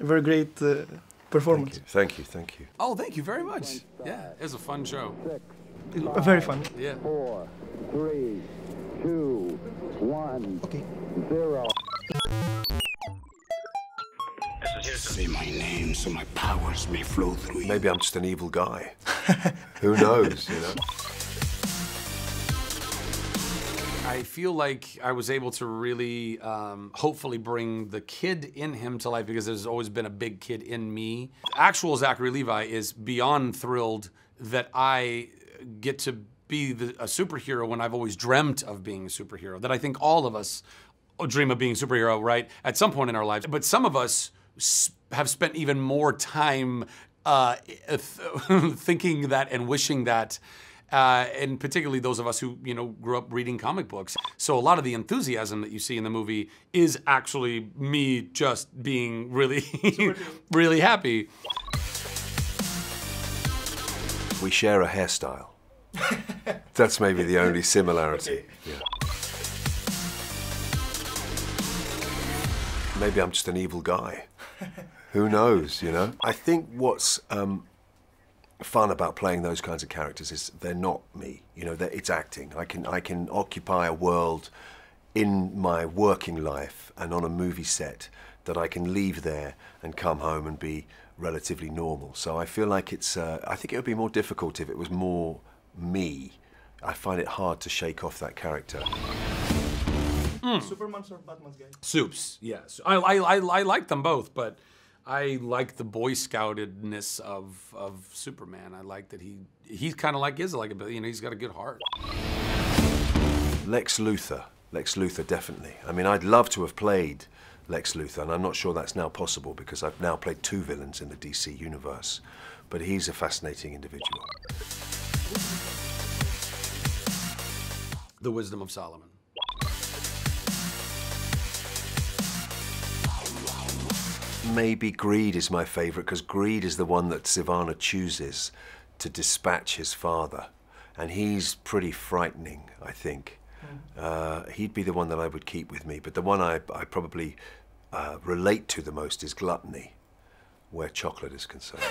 A very great performance. Thank you, thank you. Oh, thank you very much. Yeah, it was a fun show. Very fun. Yeah. 4, 3, 2, 1, Okay. 0. Say my name so my powers may flow through you. Maybe I'm just an evil guy. Who knows, you know? I feel like I was able to really, hopefully bring the kid in him to life, because there's always been a big kid in me. Actual Zachary Levi is beyond thrilled that I get to be a superhero when I've always dreamt of being a superhero. That I think all of us dream of being a superhero, right? At some point in our lives. But some of us have spent even more time thinking that and wishing that. And particularly those of us who, you know, grew up reading comic books. So a lot of the enthusiasm that you see in the movie is actually me just being really, really happy. We share a hairstyle. That's maybe the only similarity. Okay. Yeah. Maybe I'm just an evil guy. Who knows, you know? I think what's fun about playing those kinds of characters is they're not me. You know, it's acting. I can occupy a world in my working life and on a movie set that I can leave there and come home and be relatively normal. So I feel like it's, I think it would be more difficult if it was more me. I find it hard to shake off that character. Superman's or Batman's guy? Soups, yes. I like them both, but I like the Boy Scoutedness of Superman. I like that he's kind of like you know, he's got a good heart. Lex Luthor, definitely. I mean, I'd love to have played Lex Luthor, and I'm not sure that's now possible because I've now played 2 villains in the DC universe. But he's a fascinating individual. The Wisdom of Solomon. Maybe Greed is my favorite, because Greed is the one that Sivana chooses to dispatch his father. And he's pretty frightening, I think. He'd be the one that I would keep with me, but the one I probably relate to the most is Gluttony, where chocolate is concerned,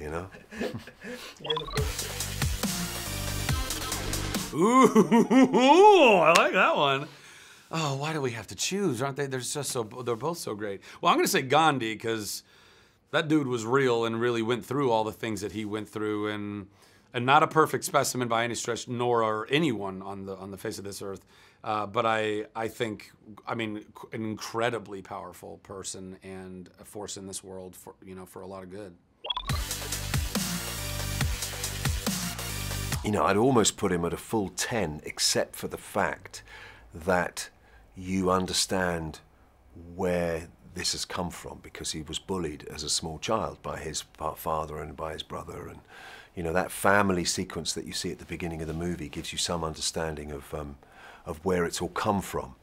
you know? Ooh, I like that one. Oh, why do we have to choose? Aren't they? They're both so great. Well, I'm gonna say Gandhi, because that dude was real and really went through all the things that he went through, and not a perfect specimen by any stretch, nor are anyone on the face of this earth. But I think, I mean, an incredibly powerful person and a force in this world for, you know, for a lot of good. You know, I'd almost put him at a full 10, except for the fact that you understand where this has come from, because he was bullied as a small child by his father and by his brother, and you know, that family sequence that you see at the beginning of the movie gives you some understanding of where it's all come from.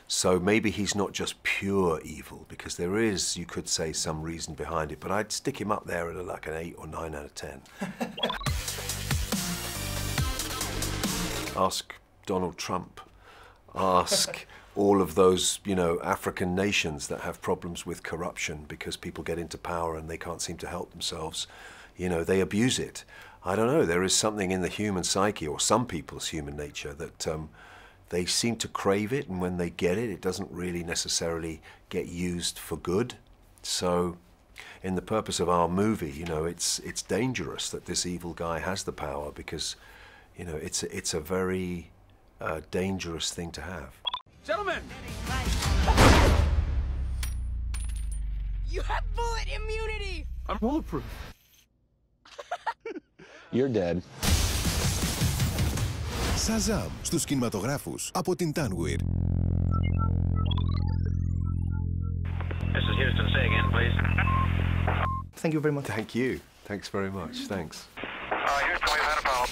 So maybe he's not just pure evil, because there is, you could say, some reason behind it, but I'd stick him up there at like an 8 or 9 out of 10. Ask Donald Trump. Ask all of those, you know, African nations that have problems with corruption because people get into power and they can't seem to help themselves. You know, they abuse it. I don't know, there is something in the human psyche, or some people's human nature, that they seem to crave it, and when they get it, it doesn't really necessarily get used for good. So, in the purpose of our movie, you know, it's dangerous that this evil guy has the power, because, you know, it's a very dangerous thing to have. Gentlemen! You have bullet immunity! I'm bulletproof. You're dead. Shazam στους κινηματογράφους από την Tanweer. This is Houston. Say again, please. Thank you very much. Thank you. Thanks very much. Thanks. Houston, we've had a problem.